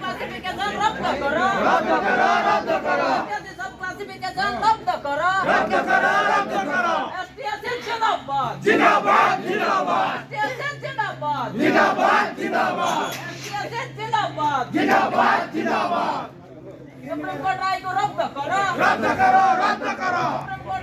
Classification রদ্দ করো, রদ্দ করো, রদ্দ করো। সব ক্লাসিফিকেশন রদ্দ করো, রদ্দ করো, রদ্দ করো। এসটিএসএন জিন্দাবাদ, জিন্দাবাদ, জিন্দাবাদ। এসটিএসএন জিন্দাবাদ, জিন্দাবাদ, জিন্দাবাদ। এসটিএসএন জিন্দাবাদ, জিন্দাবাদ, জিন্দাবাদ। সুপ্রিম কোর্ট রায় को रद्द करो, रद्द करो, रद्द करो।